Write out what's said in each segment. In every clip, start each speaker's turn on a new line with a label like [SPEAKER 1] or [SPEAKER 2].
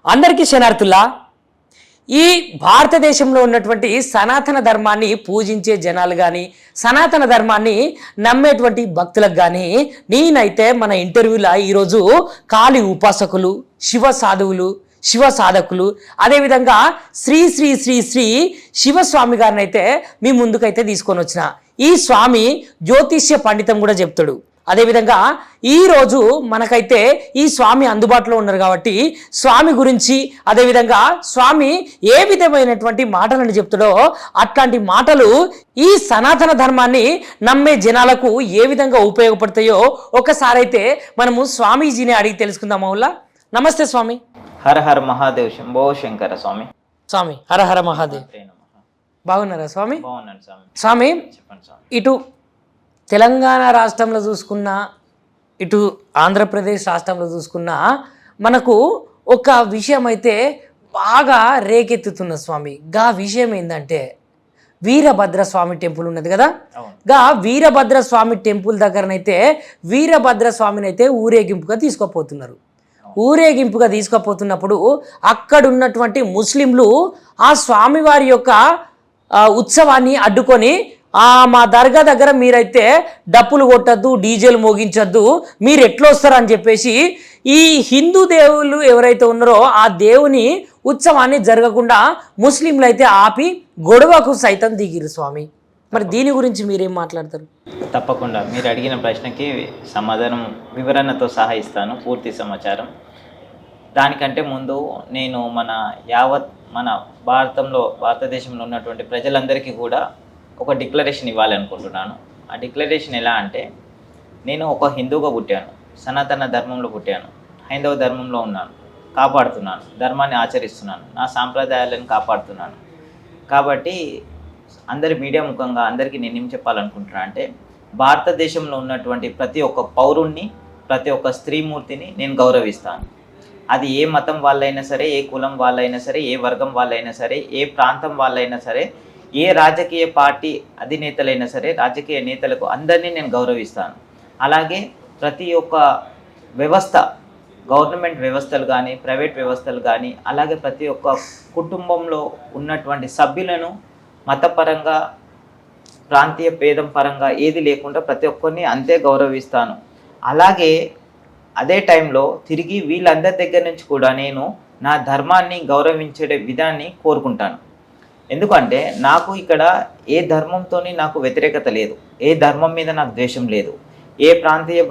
[SPEAKER 1] అందరికీ శనార్థుల్లా. ఈ భారతదేశంలో ఉన్నటువంటి సనాతన ధర్మాన్ని పూజించే జనాలు కానీ, సనాతన ధర్మాన్ని నమ్మేటువంటి భక్తులకు కానీ, నేనైతే మన ఇంటర్వ్యూలో ఈరోజు కాళీ ఉపాసకులు, శివ సాధువులు, శివ సాధకులు, అదేవిధంగా శ్రీ శ్రీ శ్రీ శ్రీ శివస్వామి గారిని అయితే మీ ముందుకైతే తీసుకొని వచ్చిన. ఈ స్వామి జ్యోతిష్య పండితం కూడా చెప్తాడు. అదేవిధంగా ఈరోజు మనకైతే ఈ స్వామి అందుబాటులో ఉన్నారు కాబట్టి స్వామి గురించి, అదేవిధంగా స్వామి ఏ విధమైనటువంటి మాటలను చెప్తాడో అట్లాంటి మాటలు ఈ సనాతన ధర్మాన్ని నమ్మే జనాలకు ఏ విధంగా ఉపయోగపడతాయో ఒకసారి అయితే మనము స్వామీజీని అడిగి తెలుసుకుందాం. అవులా, నమస్తే స్వామి.
[SPEAKER 2] హర హర మహాదేవ్, శంభో శంకర స్వామి.
[SPEAKER 1] స్వామి హర హర మహాదేవ్. బాగున్నారా స్వామి?
[SPEAKER 2] బాగున్నాను స్వామి.
[SPEAKER 1] స్వామి,
[SPEAKER 2] చెప్పండి స్వామి.
[SPEAKER 1] ఇటు తెలంగాణ రాష్ట్రంలో చూసుకున్నా, ఇటు ఆంధ్రప్రదేశ్ రాష్ట్రంలో చూసుకున్నా మనకు ఒక విషయం అయితే బాగా రేకెత్తుతున్న స్వామి. గా విషయం ఏంటంటే వీరభద్ర స్వామి టెంపుల్ ఉన్నది కదా, గా వీరభద్ర స్వామి టెంపుల్ దగ్గరనైతే వీరభద్ర స్వామిని అయితే ఊరేగింపుగా తీసుకుపోతున్నారు. ఊరేగింపుగా తీసుకుపోతున్నప్పుడు అక్కడ ఉన్నటువంటి ముస్లింలు ఆ స్వామివారి యొక్క ఉత్సవాన్ని అడ్డుకొని, మా దర్గా దగ్గర మీరైతే డప్పులు కొట్టద్దు, డీజేలు మోగించద్దు, మీరు ఎట్లా వస్తారని చెప్పేసి ఈ హిందూ దేవుళ్ళు ఎవరైతే ఉన్నారో ఆ దేవుని ఉత్సవాన్ని జరగకుండా ముస్లింలు అయితే ఆపి గొడవకు సైతం దిగిరు స్వామి. మరి దీని గురించి మీరేం మాట్లాడతారు?
[SPEAKER 2] తప్పకుండా మీరు అడిగిన ప్రశ్నకి సమాధానం వివరణతో సహా ఇస్తాను, పూర్తి సమాచారం. దానికంటే ముందు నేను మన భారతదేశంలో ఉన్నటువంటి ప్రజలందరికీ కూడా ఒక డిక్లరేషన్ ఇవ్వాలనుకుంటున్నాను. ఆ డిక్లరేషన్ ఎలా అంటే, నేను ఒక హిందూగా పుట్టాను, సనాతన ధర్మంలో పుట్టాను, హైందవ ధర్మంలో ఉన్నాను, కాపాడుతున్నాను, ధర్మాన్ని ఆచరిస్తున్నాను, నా సాంప్రదాయాలను కాపాడుతున్నాను. కాబట్టి అందరి మీడియా ముఖంగా అందరికీ నేనేం చెప్పాలనుకుంటున్నాను అంటే, భారతదేశంలో ఉన్నటువంటి ప్రతి ఒక్క పౌరుణ్ణి, ప్రతి ఒక్క స్త్రీమూర్తిని నేను గౌరవిస్తాను. అది ఏ మతం వాళ్ళైనా సరే, ఏ కులం వాళ్ళైనా సరే, ఏ వర్గం వాళ్ళైనా సరే, ఏ ప్రాంతం వాళ్ళైనా సరే, ఏ రాజకీయ పార్టీ అధినేతలైనా సరే, రాజకీయ నేతలకు అందరినీ నేను గౌరవిస్తాను. అలాగే ప్రతి ఒక్క వ్యవస్థ, గవర్నమెంట్ వ్యవస్థలు కానీ, ప్రైవేట్ వ్యవస్థలు కానీ, అలాగే ప్రతి ఒక్క కుటుంబంలో ఉన్నటువంటి సభ్యులను మతపరంగా, ప్రాంతీయ భేదం పరంగా ఏది లేకుండా ప్రతి ఒక్కరిని అంతే గౌరవిస్తాను. అలాగే అదే టైంలో తిరిగి వీళ్ళందరి దగ్గర నుంచి కూడా నేను నా ధర్మాన్ని గౌరవించే విధాన్ని కోరుకుంటాను. ఎందుకంటే నాకు ఇక్కడ ఏ ధర్మంతోని నాకు వ్యతిరేకత లేదు, ఏ ధర్మం మీద నాకు ద్వేషం లేదు, ఏ ప్రాంతీయ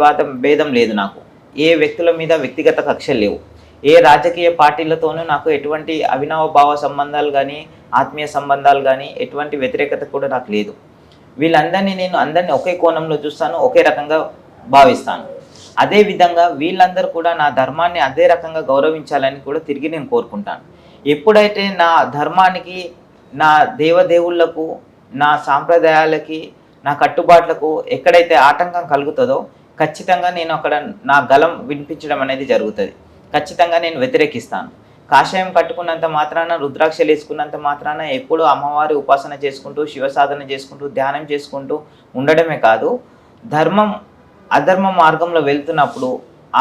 [SPEAKER 2] భేదం లేదు, నాకు ఏ వ్యక్తుల మీద వ్యక్తిగత కక్షలు లేవు, ఏ రాజకీయ పార్టీలతోనూ నాకు ఎటువంటి అవినావ భావ సంబంధాలు కానీ, ఆత్మీయ సంబంధాలు కానీ, ఎటువంటి వ్యతిరేకత కూడా నాకు లేదు. వీళ్ళందరినీ నేను అందరినీ ఒకే కోణంలో చూస్తాను, ఒకే రకంగా భావిస్తాను. అదేవిధంగా వీళ్ళందరూ కూడా నా ధర్మాన్ని అదే రకంగా గౌరవించాలని కూడా తిరిగి నేను కోరుకుంటాను. ఎప్పుడైతే నా ధర్మానికి, నా దేవదేవుళ్లకు, నా సాంప్రదాయాలకి, నా కట్టుబాట్లకు ఎక్కడైతే ఆటంకం కలుగుతుందో ఖచ్చితంగా నేను అక్కడ నా గలం వినిపించడం అనేది జరుగుతుంది. ఖచ్చితంగా నేను వ్యతిరేకిస్తాను. కాషాయం కట్టుకున్నంత మాత్రాన, రుద్రాక్షలు వేసుకున్నంత మాత్రాన ఎప్పుడూ అమ్మవారి ఉపాసన చేసుకుంటూ, శివసాధన చేసుకుంటూ, ధ్యానం చేసుకుంటూ ఉండడమే కాదు, అధర్మ మార్గంలో వెళ్తున్నప్పుడు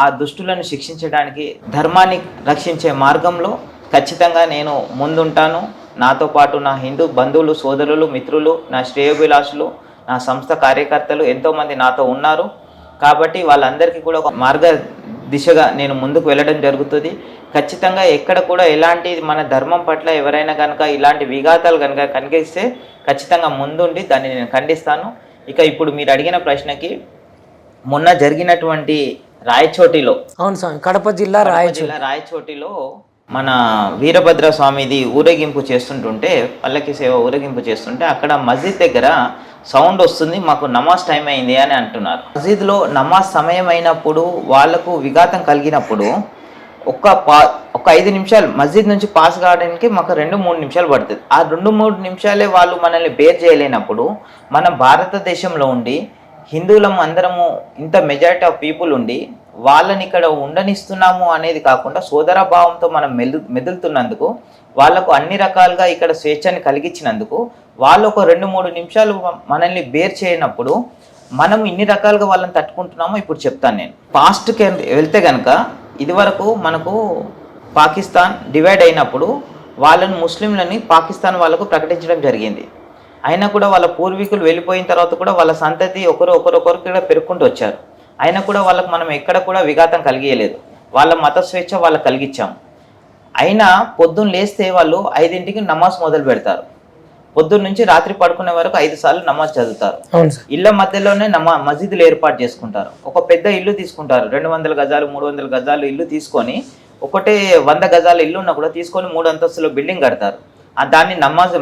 [SPEAKER 2] ఆ దుష్టులను శిక్షించడానికి, ధర్మాన్ని రక్షించే మార్గంలో ఖచ్చితంగా నేను ముందుంటాను. నాతో పాటు నా హిందూ బంధువులు, సోదరులు, మిత్రులు, నా శ్రేయోభిలాషులు, నా సంస్థ కార్యకర్తలు ఎంతోమంది నాతో ఉన్నారు. కాబట్టి వాళ్ళందరికీ కూడా ఒక మార్గ దిశగా నేను ముందుకు వెళ్ళడం జరుగుతుంది. ఖచ్చితంగా ఎక్కడ కూడా ఎలాంటి మన ధర్మం పట్ల ఎవరైనా కనుక ఇలాంటి విఘాతాలు కనుక కనిపిస్తే ఖచ్చితంగా ముందుండి దాన్ని నేను ఖండిస్తాను. ఇక ఇప్పుడు మీరు అడిగిన ప్రశ్నకి, మొన్న జరిగినటువంటి రాయచోటిలో,
[SPEAKER 1] అవును స్వామి, కడప జిల్లా
[SPEAKER 2] రాయచోటిలో మన వీరభద్ర స్వామిది ఊరేగింపు చేస్తుంటుంటే, పల్లకి సేవ ఊరేగింపు చేస్తుంటే అక్కడ మస్జిద్ దగ్గర సౌండ్ వస్తుంది, మాకు నమాజ్ టైం అయింది అని అంటున్నారు. మస్జిద్లో నమాజ్ సమయం అయినప్పుడు వాళ్లకు విఘాతం కలిగినప్పుడు ఒక 5 నిమిషాలు మస్జిద్ నుంచి పాస్ కావడానికి మాకు 2-3 నిమిషాలు పడుతుంది. ఆ 2-3 నిమిషాలే వాళ్ళు మనల్ని బేర్ చేయలేనప్పుడు, మన భారతదేశంలో ఉండి హిందువులం అందరము ఇంత మెజారిటీ ఆఫ్ పీపుల్ ఉండి వాళ్ళని ఇక్కడ ఉండనిస్తున్నాము అనేది కాకుండా సోదరభావంతో మనం మెదులుతున్నందుకు, వాళ్లకు అన్ని రకాలుగా ఇక్కడ స్వేచ్ఛని కలిగించినందుకు, వాళ్ళు ఒక 2-3 నిమిషాలు మనల్ని బేర్ చేయనప్పుడు మనం ఇన్ని రకాలుగా వాళ్ళని తట్టుకుంటున్నామో ఇప్పుడు చెప్తాను నేను. పాస్ట్కి వెళ్తే కనుక ఇదివరకు మనకు పాకిస్తాన్ డివైడ్ అయినప్పుడు వాళ్ళని ముస్లింలని పాకిస్తాన్ వాళ్ళకు ప్రకటించడం జరిగింది. అయినా కూడా వాళ్ళ పూర్వీకులు వెళ్ళిపోయిన తర్వాత కూడా వాళ్ళ సంతతి ఒకరు కూడా పెరుక్కుంటూ వచ్చారు. అయినా కూడా వాళ్ళకు మనం ఎక్కడ కూడా విఘాతం కలిగియలేదు. వాళ్ళ మత స్వేచ్ఛ వాళ్ళకి కలిగించాం. అయినా పొద్దున్న లేస్తే వాళ్ళు 5ంటికి నమాజ్ మొదలు పెడతారు. పొద్దున్న నుంచి రాత్రి పడుకునే వరకు 5 సార్లు నమాజ్ చదువుతారు. ఇళ్ళ మధ్యలోనే మసీదులు ఏర్పాటు చేసుకుంటారు. ఒక పెద్ద ఇల్లు తీసుకుంటారు, 200 గజాలు 300 గజాలు ఇల్లు తీసుకొని, ఒకటే 100 గజాల ఇల్లు ఉన్నా కూడా తీసుకొని 3 అంతస్తుల బిల్డింగ్ కడతారు. దాన్ని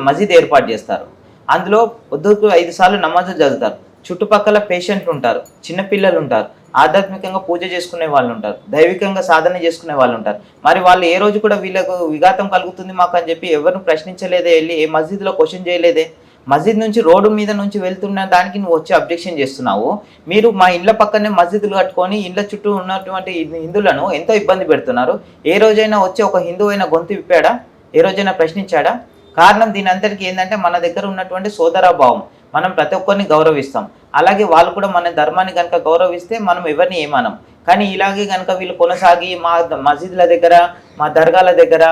[SPEAKER 2] మసీద్ ఏర్పాటు చేస్తారు. అందులో పొద్దుకు 5 సార్లు నమాజ్ చదువుతారు. చుట్టుపక్కల పేషెంట్లు ఉంటారు, చిన్నపిల్లలు ఉంటారు, ఆధ్యాత్మికంగా పూజ చేసుకునే వాళ్ళు ఉంటారు, దైవికంగా సాధన చేసుకునే వాళ్ళు ఉంటారు. మరి వాళ్ళు ఏ రోజు కూడా వీళ్ళకు విఘాతం కలుగుతుంది మాకు అని చెప్పి ఎవరిని ప్రశ్నించలేదే, వెళ్ళి ఏ మస్జిద్లో క్వశ్చన్ చేయలేదే. మస్జిద్ నుంచి రోడ్డు మీద నుంచి వెళ్తున్న దానికి నువ్వు వచ్చి అబ్జెక్షన్ చేస్తున్నావు. మీరు మా ఇండ్ల పక్కనే మస్జిద్లు కట్టుకొని ఇండ్ల చుట్టూ ఉన్నటువంటి హిందువులను ఎంతో ఇబ్బంది పెడుతున్నారు. ఏ రోజైనా వచ్చి ఒక హిందువు అయినా గొంతు విప్పాడా? ఏ రోజైనా ప్రశ్నించాడా? కారణం దీని అంతటికి ఏంటంటే మన దగ్గర ఉన్నటువంటి సోదరాభావం. మనం ప్రతి ఒక్కరిని గౌరవిస్తాం. అలాగే వాళ్ళు కూడా మన ధర్మాన్ని కనుక గౌరవిస్తే మనం ఎవరిని ఏమనం. కానీ ఇలాగే కనుక వీళ్ళు కొనసాగి మా మసీదుల దగ్గర, మా దర్గాల దగ్గర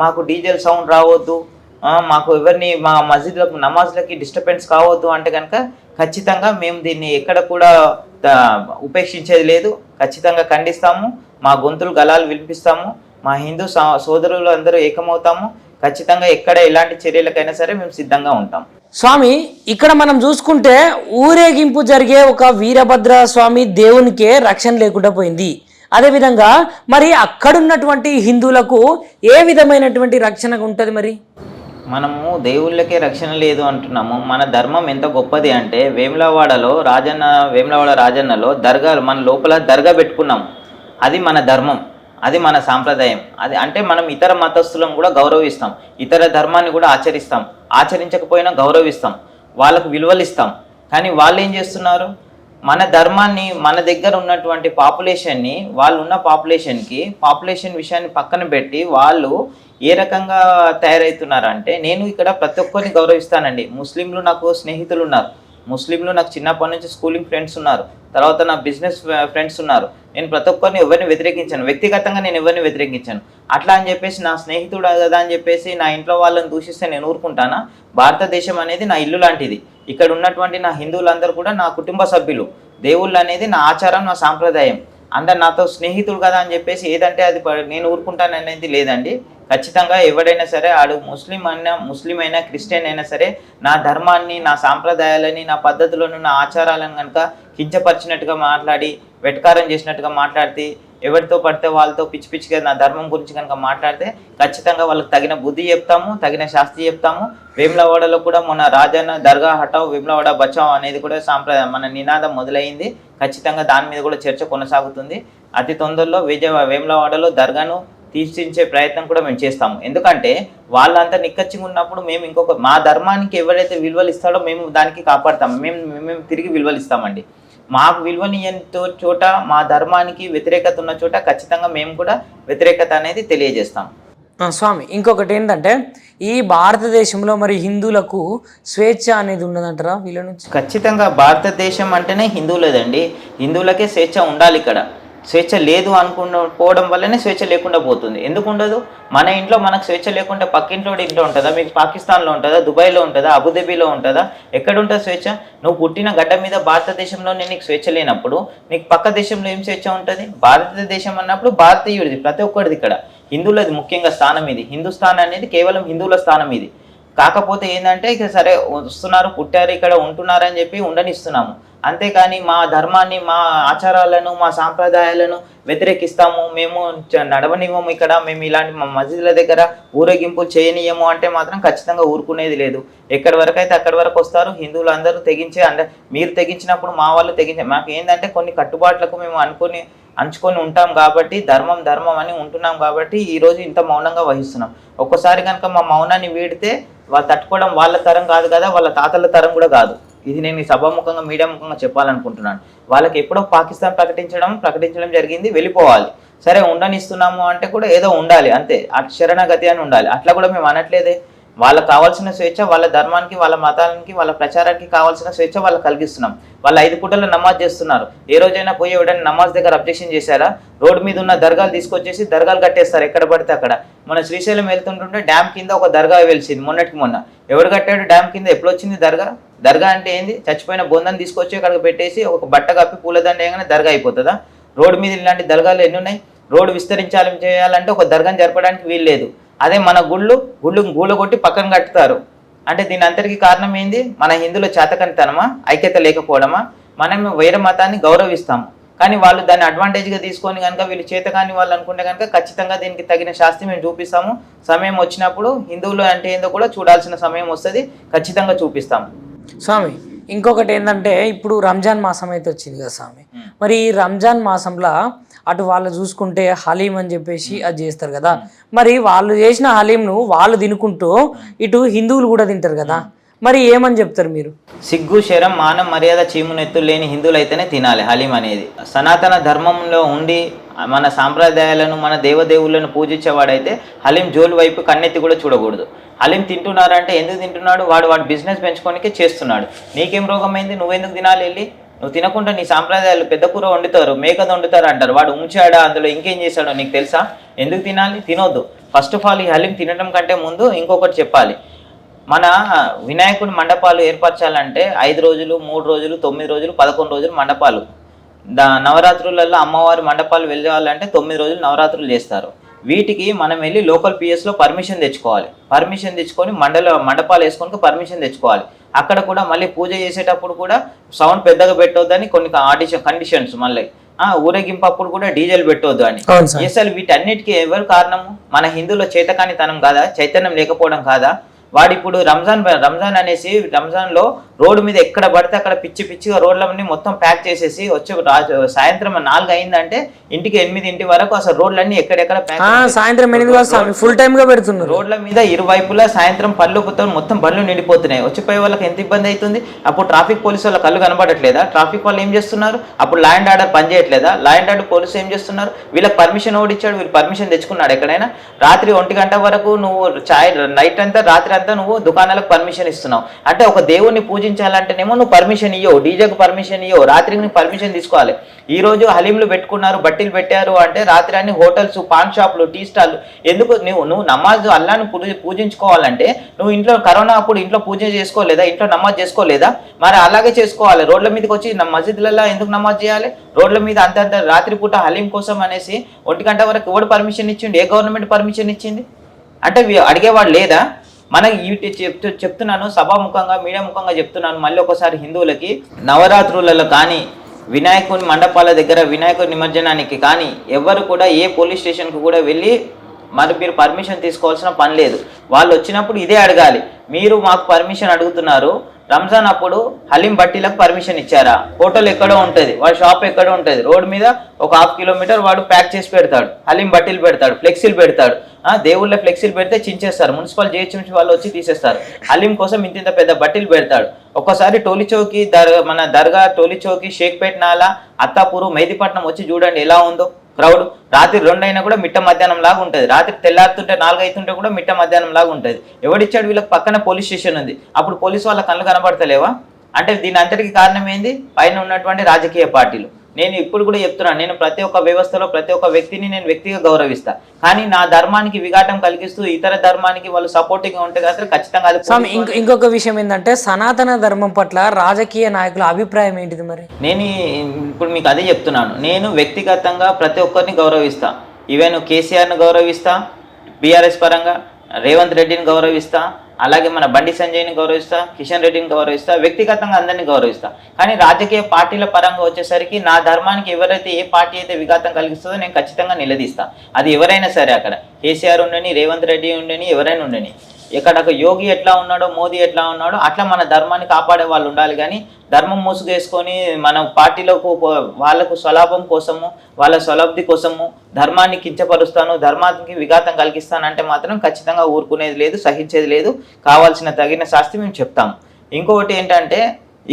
[SPEAKER 2] మాకు డీజెల్ సౌండ్ రావద్దు, మాకు ఎవరిని మా మసీదులకు నమాజ్లకి డిస్టర్బెన్స్ కావద్దు అంటే కనుక ఖచ్చితంగా మేము దీన్ని ఎక్కడ కూడా ఉపేక్షించేది లేదు. ఖచ్చితంగా ఖండిస్తాము. మా గొంతులు గలాలు వినిపిస్తాము. మా హిందూ సోదరులు అందరూ ఏకమవుతాము. ఖచ్చితంగా ఎక్కడ ఎలాంటి చర్యలకైనా సరే మేము సిద్ధంగా ఉంటాం.
[SPEAKER 1] స్వామి, ఇక్కడ మనం చూసుకుంటే ఊరేగింపు జరిగే ఒక వీరభద్ర స్వామి దేవునికే రక్షణ లేకుండా పోయింది. అదేవిధంగా మరి అక్కడున్నటువంటి హిందువులకు ఏ విధమైనటువంటి రక్షణ ఉంటుంది? మరి
[SPEAKER 2] మనము దేవుళ్ళకే రక్షణ లేదు అంటున్నాము. మన ధర్మం ఎంత గొప్పది అంటే వేములవాడ రాజన్నలో దర్గా, మన లోపల దర్గా పెట్టుకున్నాము. అది మన ధర్మం, అది మన సాంప్రదాయం. అది అంటే మనం ఇతర మతస్థులను కూడా గౌరవిస్తాం, ఇతర ధర్మాన్ని కూడా ఆచరిస్తాం. ఆచరించకపోయినా గౌరవిస్తాం, వాళ్ళకు విలువలు ఇస్తాం. కానీ వాళ్ళు ఏం చేస్తున్నారు? మన ధర్మాన్ని, మన దగ్గర ఉన్నటువంటి పాపులేషన్ని, వాళ్ళు ఉన్న పాపులేషన్ విషయాన్ని పక్కన పెట్టి వాళ్ళు ఏ రకంగా తయారవుతున్నారంటే, నేను ఇక్కడ ప్రతి ఒక్కరిని గౌరవిస్తానండి. ముస్లింలు నాకు స్నేహితులు ఉన్నారు, ముస్లింలు నాకు చిన్నప్పటి నుంచి స్కూలింగ్ ఫ్రెండ్స్ ఉన్నారు, తర్వాత నా బిజినెస్ ఫ్రెండ్స్ ఉన్నారు. నేను ప్రతి ఒక్కరిని ఎవరిని వ్యతిరేకించాను, వ్యక్తిగతంగా నేను ఎవరిని వ్యతిరేకించాను. అట్లా అని చెప్పేసి నా స్నేహితుడు కదా అని చెప్పేసి నా ఇంట్లో వాళ్ళని దూషిస్తే నేను ఊరుకుంటానా? భారతదేశం అనేది నా ఇల్లు లాంటిది. ఇక్కడ ఉన్నటువంటి నా హిందువులందరూ కూడా నా కుటుంబ సభ్యులు. దేవుళ్ళు అనేది నా ఆచారం, నా సాంప్రదాయం. అందరు నాతో స్నేహితులు కదా అని చెప్పేసి ఏదంటే అది నేను ఊరుకుంటాను అనేది లేదండి. ఖచ్చితంగా ఎవడైనా సరే, ఆడు ముస్లిం అయినా క్రిస్టియన్ అయినా సరే, నా ధర్మాన్ని, నా సాంప్రదాయాలని, నా పద్ధతులను, నా ఆచారాలను కనుక కించపరిచినట్టుగా మాట్లాడి, వెటకారం చేసినట్టుగా మాట్లాడితే, ఎవరితో పడితే వాళ్ళతో పిచ్చి పిచ్చిగా నా ధర్మం గురించి కనుక మాట్లాడితే ఖచ్చితంగా వాళ్ళకి తగిన బుద్ధి చెప్తాము, తగిన శాస్తి చెప్తాము. వేములవాడలో కూడా మొన్న రాజన్న దర్గా హటావ్ వేములవాడ బచావ్ అనేది కూడా సాంప్రదాయం, మన నినాదం మొదలైంది. ఖచ్చితంగా దాని మీద కూడా చర్చ కొనసాగుతుంది. అతి తొందరలో వేములవాడలో దర్గాను తీర్చించే ప్రయత్నం కూడా మేము చేస్తాము. ఎందుకంటే వాళ్ళంతా నిక్కచ్చిగా ఉన్నప్పుడు మేము మా ధర్మానికి ఎవరైతే విలువలు ఇస్తాడో మేము దానికి కాపాడుతాము, మేము తిరిగి విలువలు ఇస్తామండి. మాకు విలువనియని చోట, మా ధర్మానికి వ్యతిరేకత ఉన్న చోట ఖచ్చితంగా మేము కూడా వ్యతిరేకత అనేది తెలియజేస్తాం.
[SPEAKER 1] స్వామి, ఇంకొకటి ఏంటంటే ఈ భారతదేశంలో మరి హిందువులకు స్వేచ్ఛ అనేది ఉన్నదంటారా వీళ్ళ నుంచి?
[SPEAKER 2] ఖచ్చితంగా భారతదేశం అంటేనే హిందువులేదండి. హిందువులకే స్వేచ్ఛ ఉండాలి. ఇక్కడ స్వేచ్ఛ లేదు అనుకోవడం వల్లనే స్వేచ్ఛ లేకుండా పోతుంది. ఎందుకు ఉండదు? మన ఇంట్లో మనకు స్వేచ్ఛ లేకుంటే పక్కింట్లో ఇంట్లో ఉంటుందా? మీకు పాకిస్తాన్లో ఉంటుందా? దుబాయ్లో ఉంటుందా? అబుదాబీలో ఉంటుందా? ఎక్కడ ఉంటుంది స్వేచ్ఛ? నువ్వు పుట్టిన గడ్డ మీద భారతదేశంలోనే నీకు స్వేచ్ఛ లేనప్పుడు నీకు పక్క దేశంలో ఏం స్వేచ్ఛ ఉంటుంది? భారతదేశం అన్నప్పుడు భారతీయుడిది, ప్రతి ఒక్కరిది. ఇక్కడ హిందువులది ముఖ్యంగా స్థానం ఇది. హిందుస్థాన్ అనేది కేవలం హిందువుల స్థానం ఇది. కాకపోతే ఏంటంటే ఇక సరే వస్తున్నారు, పుట్టారు, ఇక్కడ ఉంటున్నారు అని చెప్పి ఉండనిస్తున్నాము. అంతేకాని మా ధర్మాన్ని, మా ఆచారాలను, మా సాంప్రదాయాలను వ్యతిరేకిస్తాము, మేము నడవనివ్వము, ఇక్కడ మేము ఇలాంటి మా మసీదుల దగ్గర ఊరేగింపులు చేయనీయము అంటే మాత్రం ఖచ్చితంగా ఊరుకునేది లేదు. ఎక్కడి వరకు అయితే అక్కడి వరకు వస్తారు. హిందువులు అందరూ మీరు తెగించినప్పుడు మా వాళ్ళు మాకు ఏంటంటే కొన్ని కట్టుబాట్లకు మేము అంచుకొని ఉంటాం కాబట్టి, ధర్మం అని ఉంటున్నాం కాబట్టి ఈరోజు ఇంత మౌనంగా వహిస్తున్నాం. ఒక్కసారి కనుక మా మౌనాన్ని వీడితే వాళ్ళు తట్టుకోవడం వాళ్ళ తరం కాదు కదా, వాళ్ళ తాతల తరం కూడా కాదు. ఇది నేను ఈ సభాముఖంగా, మీడియా ముఖంగా చెప్పాలనుకుంటున్నాను. వాళ్ళకి ఎప్పుడో పాకిస్తాన్ ప్రకటించడం జరిగింది, వెళ్ళిపోవాలి. సరే ఉండనిస్తున్నాము అంటే కూడా ఏదో ఉండాలి, అంతే. శరణగతి అని ఉండాలి. అట్లా కూడా మేము అనట్లేదే. వాళ్ళకి కావాల్సిన స్వేచ్ఛ, వాళ్ళ ధర్మానికి, వాళ్ళ మతానికి, వాళ్ళ ప్రచారానికి కావాల్సిన స్వేచ్ఛ వాళ్ళకి కలిగిస్తున్నాం. వాళ్ళు 5 పూటల నమాజ్ చేస్తున్నారు. ఏ రోజైనా పోయి ఎవడైనా నమాజ్ దగ్గర అబ్జెక్షన్ చేశారా? రోడ్డు మీద ఉన్న దర్గాలు తీసుకొచ్చేసి దర్గాలు కట్టేస్తారు ఎక్కడ పడితే అక్కడ. మన శ్రీశైలం వెళ్తుంటుంటే డ్యామ్ కింద ఒక దర్గా వెలిసింది మొన్నటికి మొన్న. ఎవరు కట్టాడు డ్యామ్ కింద? ఎప్పుడు వచ్చింది దర్గా? దర్గా అంటే ఏంది? చచ్చిపోయిన బొందని తీసుకొచ్చి అక్కడికి పెట్టేసి ఒక బట్ట కప్పి పూలదండ వేయగానే దర్గా అయిపోతుందా? రోడ్డు మీద ఇలాంటి దర్గాలు ఎన్ని ఉన్నాయి? రోడ్డు చేయాలంటే ఒక దర్గాను జరపడానికి వీలు లేదు. అదే మన గుళ్ళు గూలగొట్టి పక్కన కట్టుతారు. అంటే దీని అంతటికి కారణం ఏంది? మన హిందువుల చేతకంతనమా, ఐక్యత లేకపోవడమా? మనం వేరే మతాన్ని గౌరవిస్తాము, కానీ వాళ్ళు దాన్ని అడ్వాంటేజ్గా తీసుకొని కనుక వీళ్ళు చేతకాని వాళ్ళు అనుకుంటే కనుక ఖచ్చితంగా దీనికి తగిన శాస్త్రం మేము చూపిస్తాము. సమయం వచ్చినప్పుడు హిందువులు అంటే ఏందో కూడా చూడాల్సిన సమయం వస్తుంది, ఖచ్చితంగా చూపిస్తాము.
[SPEAKER 1] స్వామి ఇంకొకటి ఏంటంటే ఇప్పుడు రంజాన్ మాసం అయితే వచ్చింది కదా స్వామి, మరి ఈ రంజాన్ మాసంలో అటు వాళ్ళు చూసుకుంటే హలీం అని చెప్పేసి అది చేస్తారు కదా, మరి వాళ్ళు చేసిన హలీంను వాళ్ళు తినుకుంటూ ఇటు హిందువులు కూడా తింటారు కదా, మరి ఏమని చెప్తారు మీరు?
[SPEAKER 2] సిగ్గు, శరం, మానం, మర్యాద, చీమునెత్తులు లేని హిందువులు అయితేనే తినాలి హలీం అనేది. సనాతన ధర్మంలో ఉండి మన సాంప్రదాయాలను, మన దేవదేవులను పూజించేవాడైతే హలీం జోలు వైపు కన్నెత్తి కూడా చూడకూడదు. హలీం తింటున్నారంటే ఎందుకు తింటున్నాడు? వాడు బిజినెస్ పెంచుకోనికే చేస్తున్నాడు. నీకేం రోగం అయింది? నువ్వెందుకు తినాలి వెళ్ళి? నువ్వు తినకుండా నీ సాంప్రదాయాలు పెద్ద కూర వండుతారు, మేకది వండుతారు అంటారు. వాడు ఉంచాడా, అందులో ఇంకేం చేశాడో నీకు తెలుసా? ఎందుకు తినాలి? తినొద్దు. ఫస్ట్ ఆఫ్ ఆల్ ఈ హలీం తినడం కంటే ముందు ఇంకొకటి చెప్పాలి. మన వినాయకుడి మండపాలు ఏర్పరచాలంటే 5 రోజులు, 3 రోజులు, 9 రోజులు, 11 రోజులు మండపాలు. నవరాత్రులలో అమ్మవారి మండపాలు వెళ్ళాలంటే 9 రోజులు నవరాత్రులు చేస్తారు. వీటికి మనం వెళ్ళి లోకల్ పిఎస్లో పర్మిషన్ తెచ్చుకోవాలి. పర్మిషన్ తెచ్చుకొని మండపాలు వేసుకొని పర్మిషన్ తెచ్చుకోవాలి. అక్కడ కూడా మళ్ళీ పూజ చేసేటప్పుడు కూడా సౌండ్ పెద్దగా పెట్టొద్దని కొన్ని కండిషన్స్. మళ్ళీ ఊరేగింపు అప్పుడు కూడా డీజేలు పెట్టొద్దు అని. అసలు వీటన్నిటికీ ఎవరు కారణము? మన హిందువుల చేతకానితనం కాదా? చైతన్యం లేకపోవడం కాదా? వాడు ఇప్పుడు రంజాన్ అనేసి రంజాన్లో రోడ్డు మీద ఎక్కడ పడితే అక్కడ పిచ్చిగా రోడ్లన్నీ మొత్తం ప్యాక్ చేసేసి సాయంత్రం 4 అయిందంటే ఇంటికి 8 వరకు అసలు రోడ్లన్నీ ఎక్కడెక్కడ
[SPEAKER 1] సాయంత్రం 8 ఫుల్ టైమ్ గా పెడుతున్నారు.
[SPEAKER 2] రోడ్ల మీద ఇరువైపులా సాయంత్రం పళ్ళుతో మొత్తం బండ్లు నిండిపోతున్నాయి. వచ్చిపోయే వాళ్ళకి ఎంత ఇబ్బంది అవుతుంది. అప్పుడు ట్రాఫిక్ పోలీసు వాళ్ళ కళ్ళు కనబడట్లేదా? ట్రాఫిక్ వాళ్ళు ఏం చేస్తున్నారు? అప్పుడు లా అండ్ ఆర్డర్ పనిచేయట్లేదా? లా అండ్ ఆర్డర్ పోలీసు ఏం చేస్తున్నారు? వీళ్ళకి పర్మిషన్ ఓడిచ్చాడు, వీళ్ళు పర్మిషన్ తెచ్చుకున్నాడు ఎక్కడైనా? రాత్రి 1 గంట వరకు నువ్వు నైట్ అంతా రాత్రి అంతా నువ్వు దుకాణాలకు పర్మిషన్ ఇస్తున్నావు. అంటే ఒక దేవుణ్ణి పూజించాలంటేనేమో నువ్వు పర్మిషన్ ఇవ్వవు, డీజేకి పర్మిషన్ ఇవ్వవు, రాత్రికి నువ్వు పర్మిషన్ తీసుకోవాలి. ఈ రోజు హలీంలు పెట్టుకున్నారు, బట్టీలు పెట్టారు అంటే రాత్రి అన్ని హోటల్స్, పాన్ షాపులు, టీ స్టాల్లు. ఎందుకు? నువ్వు నమాజ్ అల్లాను పూజించుకోవాలంటే నువ్వు ఇంట్లో కరోనా అప్పుడు ఇంట్లో పూజ చేసుకోలేదా? ఇంట్లో నమాజ్ చేసుకోలేదా? మరి అలాగే చేసుకోవాలి. రోడ్ల మీదకి వచ్చి మసీదులలో ఎందుకు నమాజ్ చేయాలి? రోడ్ల మీద అంత రాత్రిపూట హలీం కోసం అనేసి 1 గంట వరకు ఎవడు పర్మిషన్ ఇచ్చిండు? ఏ గవర్నమెంట్ పర్మిషన్ ఇచ్చింది? అంటే అడిగేవాడు లేదా? మనకి చెప్తున్నాను, సభాముఖంగా, మీడియా ముఖంగా చెప్తున్నాను మళ్ళీ ఒకసారి, హిందువులకి నవరాత్రులలో కానీ వినాయకుని మండపాల దగ్గర వినాయకుడి నిమజ్జనానికి కానీ ఎవరు కూడా ఏ పోలీస్ స్టేషన్కి కూడా వెళ్ళి మరి మీరు పర్మిషన్ తీసుకోవాల్సిన పని లేదు. వాళ్ళు వచ్చినప్పుడు ఇదే అడగాలి, మీరు మాకు పర్మిషన్ అడుగుతున్నారు, రంజాన్ అప్పుడు హలీం బట్టీలకు పర్మిషన్ ఇచ్చారా? హోటల్ ఎక్కడో ఉంటుంది, వాడి షాప్ ఎక్కడో ఉంటుంది, రోడ్డు మీద ఒక 1/2 కిలోమీటర్ వాడు ప్యాక్ చేసి పెడతాడు, హలీం బట్టీలు పెడతాడు, ఫ్లెక్సీలు పెడతాడు. దేవుళ్ళ ఫ్లెక్సీలు పెడితే చించేస్తారు, మున్సిపల్ జిహెచ్ఎంసీ వాళ్ళు వచ్చి తీసేస్తారు. హలీం కోసం ఇంత పెద్ద బట్టీలు పెడతాడు. ఒక్కసారి టోలీచౌకి మన దర్గా, టోలీచౌకి, షేక్పేట్ నాలా, అత్తాపూరు, మెహదీపట్నం వచ్చి చూడండి ఎలా ఉందో క్రౌడ్. రాత్రి 2 అయినా కూడా మిట్ట మధ్యాహ్నం లాగా ఉంటుంది, రాత్రి తెల్లారుతుంటే 4 అవుతుంటే కూడా మిట్ట మధ్యాహ్నం లాగా ఉంటుంది. ఎవడిచ్చాడు? వీళ్ళకి పక్కన పోలీస్ స్టేషన్ ఉంది. అప్పుడు పోలీసు వాళ్ళ కళ్ళు కనబడతలేవా? అంటే దీని అంతటికి కారణం ఏంది? పైన ఉన్నటువంటి రాజకీయ పార్టీలు. నేను ఇప్పుడు కూడా చెప్తున్నాను, నేను ప్రతి ఒక్క వ్యవస్థలో ప్రతి ఒక్క వ్యక్తిని నేను వ్యక్తిగా గౌరవిస్తా, కానీ నా ధర్మానికి విఘాటం కలిగిస్తూ ఇతర ధర్మానికి వాళ్ళు సపోర్టింగ్ ఉంటే కదా ఖచ్చితంగా అది.
[SPEAKER 1] ఇంకొక విషయం ఏంటంటే సనాతన ధర్మం పట్ల రాజకీయ నాయకుల అభిప్రాయం ఏంటిది మరి?
[SPEAKER 2] నేను ఇప్పుడు మీకు అదే చెప్తున్నాను, నేను వ్యక్తిగతంగా ప్రతి ఒక్కరిని గౌరవిస్తా. ఈవెన్ కేసీఆర్ని గౌరవిస్తా, బీఆర్ఎస్ పరంగా రేవంత్ రెడ్డిని గౌరవిస్తా, అలాగే మన బండి సంజయ్ని గౌరవిస్తా, కిషన్ రెడ్డిని గౌరవిస్తా, వ్యక్తిగతంగా అందరినీ గౌరవిస్తా. కానీ రాజకీయ పార్టీల పరంగా వచ్చేసరికి నా ధర్మానికి ఎవరైతే ఏ పార్టీ అయితే విఘాతం కలిగిస్తుందో నేను ఖచ్చితంగా నిలదీస్తా. అది ఎవరైనా సరే, అక్కడ కేసీఆర్ ఉండని, రేవంత్ రెడ్డి ఉండని, ఎవరైనా ఉండని. ఇక్కడ యోగి ఎట్లా ఉన్నాడో, మోదీ ఎట్లా ఉన్నాడో అట్లా మన ధర్మాన్ని కాపాడే వాళ్ళు ఉండాలి. కానీ ధర్మం మోసుకేసుకొని మన పార్టీలకు వాళ్ళకు స్వలాభం కోసము, వాళ్ళ స్వలబ్ధి కోసము ధర్మాన్ని కించపరుస్తాను, ధర్మానికి విఘాతం కలిగిస్తానంటే మాత్రం ఖచ్చితంగా ఊరుకునేది లేదు, సహించేది లేదు. కావాల్సిన తగిన శాస్త్రం మేము చెప్తాము. ఇంకొకటి ఏంటంటే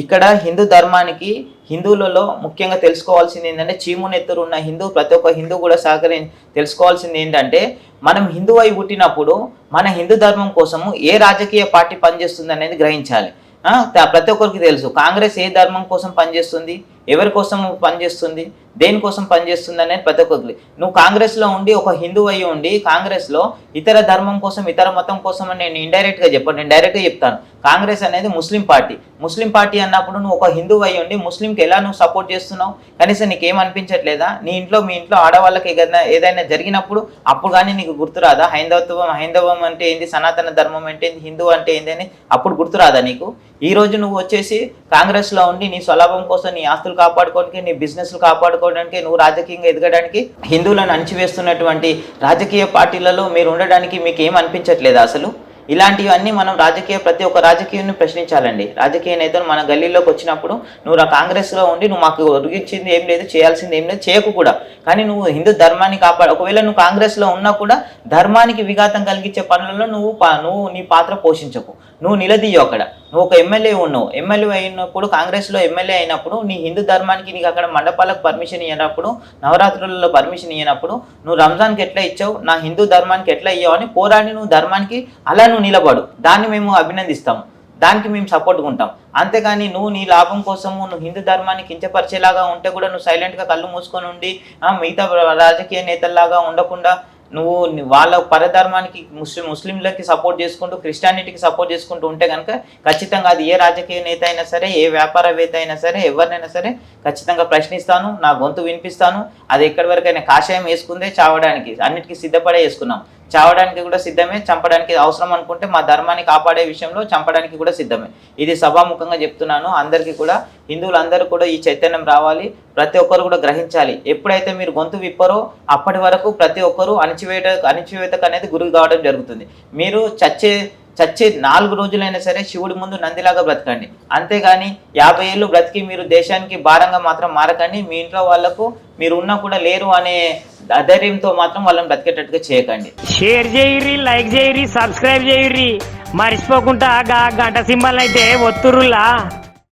[SPEAKER 2] ఇక్కడ హిందూ ధర్మానికి, హిందువులలో ముఖ్యంగా తెలుసుకోవాల్సింది ఏంటంటే, చీమునెత్తురు ఉన్న హిందూ ప్రతి ఒక్క హిందూ కూడా తెలుసుకోవాల్సింది ఏంటంటే, మనం హిందూ అయి పుట్టినప్పుడు మన హిందూ ధర్మం కోసము ఏ రాజకీయ పార్టీ పనిచేస్తుంది అనేది గ్రహించాలి. ప్రతి ఒక్కరికి తెలుసు కాంగ్రెస్ ఏ ధర్మం కోసం పనిచేస్తుంది, ఎవరి కోసం పనిచేస్తుంది, దేనికోసం పనిచేస్తుంది అనేది ప్రతి ఒక్కరికి. నువ్వు కాంగ్రెస్లో ఉండి ఒక హిందూ అయ్యి ఉండి కాంగ్రెస్లో ఇతర ధర్మం కోసం ఇతర మతం కోసం అని నేను ఇండైరెక్ట్గా చెప్పాను, నేను డైరెక్ట్గా చెప్తాను. కాంగ్రెస్ అనేది ముస్లిం పార్టీ అన్నప్పుడు నువ్వు ఒక హిందూ అయ్యి ఉండి ముస్లింకి ఎలా నువ్వు సపోర్ట్ చేస్తున్నావు? కనీసం నీకేం అనిపించట్లేదా? మీ ఇంట్లో ఆడవాళ్ళకి ఏదైనా జరిగినప్పుడు అప్పుడు కానీ నీకు గుర్తురాదా? హైందవం అంటే ఏంది, సనాతన ధర్మం అంటే ఏంది, హిందూ అంటే ఏంది అని అప్పుడు గుర్తురాదా నీకు? ఈ రోజు నువ్వు వచ్చేసి కాంగ్రెస్లో ఉండి నీ స్వలాభం కోసం, నీ ఆస్తులు కాపాడుకోవడానికి, నీ బిజినెస్లు కాపాడుకోవడానికి, నువ్వు రాజకీయంగా ఎదగడానికి హిందువులను అణచివేస్తున్నటువంటి రాజకీయ పార్టీలలో మీరు ఉండడానికి మీకు ఏం అనిపించట్లేదా అసలు? ఇలాంటివన్నీ మనం ప్రతి ఒక్క రాజకీయాన్ని ప్రశ్నించాలండి. రాజకీయ నేతలు మన గల్లీలోకి వచ్చినప్పుడు నువ్వు కాంగ్రెస్లో ఉండి నువ్వు మాకు ఒరిగించింది ఏం లేదు, చేయాల్సింది ఏం లేదు, చేయకు కూడా. కానీ నువ్వు హిందూ ధర్మాన్ని ఒకవేళ నువ్వు కాంగ్రెస్లో ఉన్నా కూడా ధర్మానికి విఘాతం కలిగించే పనులలో నువ్వు నీ పాత్ర పోషించకు, నువ్వు నిలదీయవు. అక్కడ నువ్వు ఒక ఎమ్మెల్యే ఉన్నావు, ఎమ్మెల్యే అయినప్పుడు కాంగ్రెస్లో ఎమ్మెల్యే అయినప్పుడు నీ హిందూ ధర్మానికి నీకు అక్కడ మండపాలకు పర్మిషన్ ఇవ్వనప్పుడు, నవరాత్రులలో పర్మిషన్ ఇవ్వనప్పుడు నువ్వు రంజాన్కి ఎట్లా ఇచ్చావు, నా హిందూ ధర్మానికి ఎట్లా ఇవ్వవు అని పోరాడి నువ్వు ధర్మానికి అలా నువ్వు నిలబడు. దాన్ని మేము అభినందిస్తాము, దానికి మేము సపోర్ట్గా ఉంటాం. అంతేగాని నువ్వు నీ లాభం కోసము నువ్వు హిందూ ధర్మాన్ని కించపరిచేలాగా ఉంటే కూడా నువ్వు సైలెంట్గా కళ్ళు మూసుకొని ఉండి మిగతా రాజకీయ నేతల్లాగా ఉండకుండా నువ్వు వాళ్ళ పరధర్మానికి ముస్లింలకి సపోర్ట్ చేసుకుంటూ క్రిస్టియానిటీకి సపోర్ట్ చేసుకుంటూ ఉంటే కనుక ఖచ్చితంగా అది ఏ రాజకీయ నేత అయినా సరే, ఏ వ్యాపారవేత్త అయినా సరే, ఎవరినైనా సరే ఖచ్చితంగా ప్రశ్నిస్తాను, నా గొంతు వినిపిస్తాను. అది ఎక్కడి వరకైనా కాషాయం వేసుకుందే చావడానికి, అన్నిటికీ సిద్ధపడే వేసుకున్నాం. చావడానికి కూడా సిద్ధమే, చంపడానికి అవసరం అనుకుంటే మా ధర్మాన్ని కాపాడే విషయంలో చంపడానికి కూడా సిద్ధమే. ఇది సభాముఖంగా చెప్తున్నాను. అందరికీ కూడా, హిందువులందరూ కూడా ఈ చైతన్యం రావాలి, ప్రతి ఒక్కరు కూడా గ్రహించాలి. ఎప్పుడైతే మీరు గొంతు విప్పరో అప్పటి వరకు ప్రతి ఒక్కరు అణచివేతకు అనేది గురి కావడం జరుగుతుంది. మీరు చచ్చే 4 రోజులైనా సరే శివుడి ముందు నందిలాగా బ్రతకండి, అంతేగాని 50 ఏళ్ళు బ్రతికి మీరు దేశానికి భారంగా మాత్రం మారకండి. మీ ఇంట్లో వాళ్లకు మీరు ఉన్నా కూడా లేరు అనే అధైర్యంతో మాత్రం వాళ్ళని బ్రతికేటట్టుగా చేయకండి.
[SPEAKER 3] షేర్ చేయరి, లైక్ చేయరి, సబ్స్క్రైబ్ చేయరి, మర్చిపోకుండా గంట సింబల్ అయితే ఒత్తురులా.